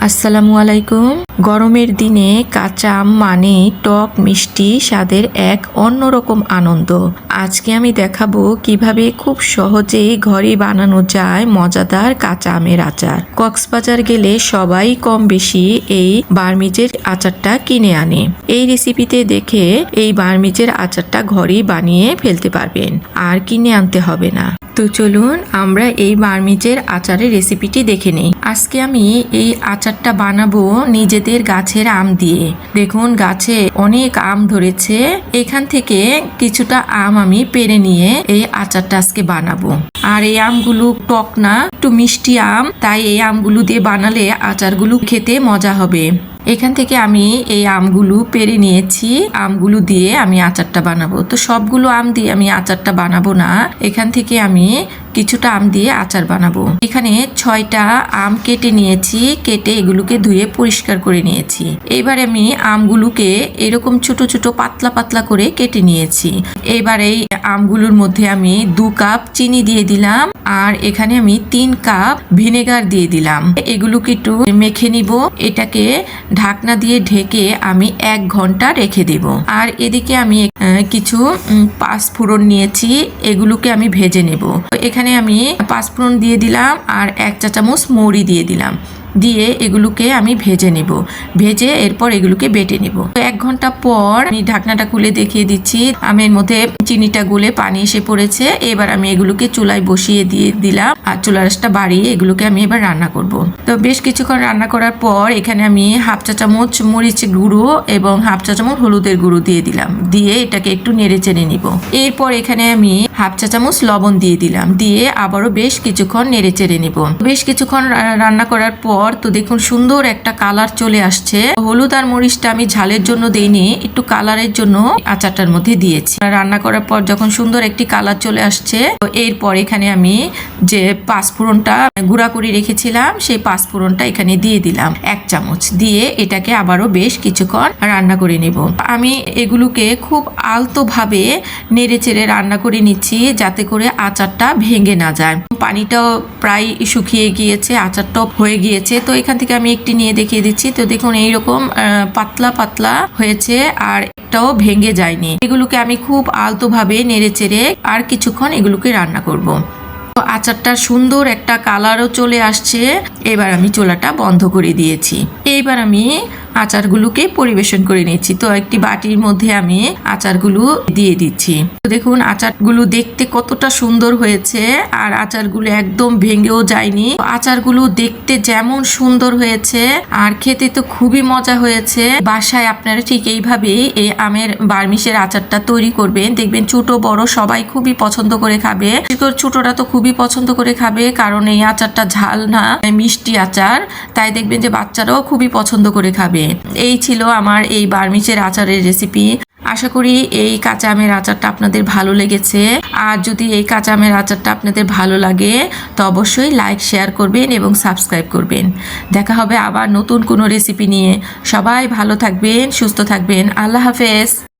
আসসালামু আলাইকুম। গরমের দিনে কাঁচা আম মানে টক মিষ্টি স্বাদের এক অন্যরকম আনন্দ। আজকে আমি দেখাবো কিভাবে খুব সহজেই ঘরে বানানো যায় মজাদার কাঁচা আমের আচার। কক্সবাজার গেলে সবাই কম বেশি এই বার্মিজের আচারটা কিনে আনে। এই রেসিপিতে দেখে এই বার্মিজের আচারটা ঘরেই বানিয়ে ফেলতে পারবেন, আর কিনে আনতে হবে না। তো চলুন আমরা এই বার্মিজের আচারের রেসিপিটি দেখে নিই। আজকে আমি এই আচারটা বানাবো নিজেদের গাছের আম দিয়ে। দেখুন গাছে অনেক আম ধরেছে, এখান থেকে কিছুটা আম আমি পেড়ে নিয়ে এই আচারটা আজকে বানাবো। আর এই আমগুলো টক না, একটু মিষ্টি আম, তাই এই আমগুলো দিয়ে বানালে আচারগুলো খেতে মজা হবে। এখান থেকে আমি এই আমগুলো পেড়ে নিয়েছি, আমগুলো দিয়ে আমি আচারটা বানাবো। তো সবগুলো আম দিয়ে আমি আচারটা বানাবো না, এখান থেকে আমি কিছুটা আম দিয়ে আচার বানাবো। এখানে 6টা আম কেটে নিয়েছি, কেটে এগুলোকে ধুয়ে পরিষ্কার করে নিয়েছি। এবার আমি আমগুলোকে এরকম ছোট ছোট পাতলা পাতলা করে কেটে নিয়েছি। এবার এই আমগুলোর মধ্যে আমি 2 কাপ চিনি দিয়ে দিলাম, আর এখানে আমি 3 কাপ ভিনেগার দিয়ে দিলাম। এগুলোকে একটু মেখে নিব। এটাকে ঢাকনা দিয়ে ঢেকে আমি 1 ঘন্টা রেখে দেব। আর এদিকে আমি কিছু পাঁচফোড়ন নিয়েছি, এগুলোকে আমি ভেজে নেব। এখানে আমি পাঁচফোড়ন দিয়ে দিলাম আর 1 চা চামচ মৌরি দিয়ে দিলাম, দিয়ে এগুলোকে আমি ভেজে নেব। ভেজে এরপর এগুলোকে বেটে নেব। 1 ঘন্টা পর আমি ঢাকনাটা খুলে দেখিয়ে দিচ্ছি, আমের মধ্যে চিনিটা গলে পানি এসে পড়েছে। এবার আমি এগুলোকে চুলায় বসিয়ে দিয়ে দিলাম, আর চুলার আঁচটা বাড়িয়ে এগুলোকে আমি এবার রান্না করব। তো বেশ কিছুক্ষণ রান্না করার পর এখানে আমি 1/2 চা চামচ মরিচ গুঁড়ো এবং 1/2 চা চামচ হলুদের গুঁড়ো দিয়ে দিলাম, দিয়ে এটাকে একটু নেড়ে চেড়ে নিব। এরপর এখানে আমি 1/2 চা চামচ লবণ দিয়ে দিলাম, দিয়ে আবারও বেশ কিছুক্ষণ নেড়ে চেড়ে নিব। বেশ কিছুক্ষণ রান্না করার পর তো দেখুন সুন্দর একটা কালার চলে আসছে। হলুদ আর মরিচটা আমি ঝালের জন্য দেইনি, একটু কালারের জন্য আচারটার মধ্যে দিয়েছি। রান্না করার পর যখন সুন্দর একটি কালার চলে আসছে, তো এরপর এখানে আমি যে পাঁচফোড়নটা গুঁড়া করে রেখেছিলাম সেই পাঁচফোড়নটা এখানে দিয়ে দিলাম 1 চামচ, দিয়ে এটাকে আবারও বেশ কিছুক্ষণ রান্না করে নেব। আমি এগুলোকে খুব আলতো ভাবে নেড়ে চেড়ে রান্না করে নিচ্ছি, যাতে করে আচারটা ভেঙে না যায়। পানিটাও প্রায় শুকিয়ে গিয়েছে, আচারটাও হয়ে গিয়েছে। তো এখান থেকে আমি একটি নিয়ে দেখিয়ে দিচ্ছি। তো দেখুন এইরকম পাতলা পাতলা হয়েছে, আর একটাও ভেঙে যায়নি। এগুলোকে আমি খুব আলতো ভাবে নেড়ে চেড়ে আর কিছুক্ষণ এগুলোকে রান্না করব। তো আচারটার সুন্দর একটা কালারও চলে আসছে। এবার আমি চুলাটা বন্ধ করে দিয়েছি। এইবার আমি আচারগুলোকে পরিবেশন করে নিচ্ছি। তো একটি বাটির মধ্যে আমি আচারগুলো দিয়ে দিচ্ছি। তো দেখুন আচারগুলো দেখতে কতটা সুন্দর হয়েছে, আর আচারগুলো একদম ভেঙেও যায়নি। আচারগুলো দেখতে যেমন সুন্দর হয়েছে আর খেতে তো খুবই মজা হয়েছে। বাসায় আপনারা ঠিক এইভাবেই এই আমের বার্মিশের আচারটা তৈরি করবেন, দেখবেন ছোট বড় সবাই খুবই পছন্দ করে খাবে। ছোটরা তো খুবই পছন্দ করে খাবে, কারণ এই আচারটা ঝাল না, মিষ্টি আচার, তাই দেখবেন যে বাচ্চারাও খুবই পছন্দ করে খাবে। এই ছিল আমার এই বার্মিশের আচারের রেসিপি। আশা করি এই কাঁচা আমের আচারটা আপনাদের ভালো লেগেছে। আর যদি এই কাঁচা আমের আচারটা আপনাদের ভালো লাগে তো অবশ্যই লাইক শেয়ার করবেন এবং সাবস্ক্রাইব করবেন। দেখা হবে আবার নতুন কোনো রেসিপি নিয়ে। সবাই ভালো থাকবেন, সুস্থ থাকবেন। আল্লাহ হাফেজ।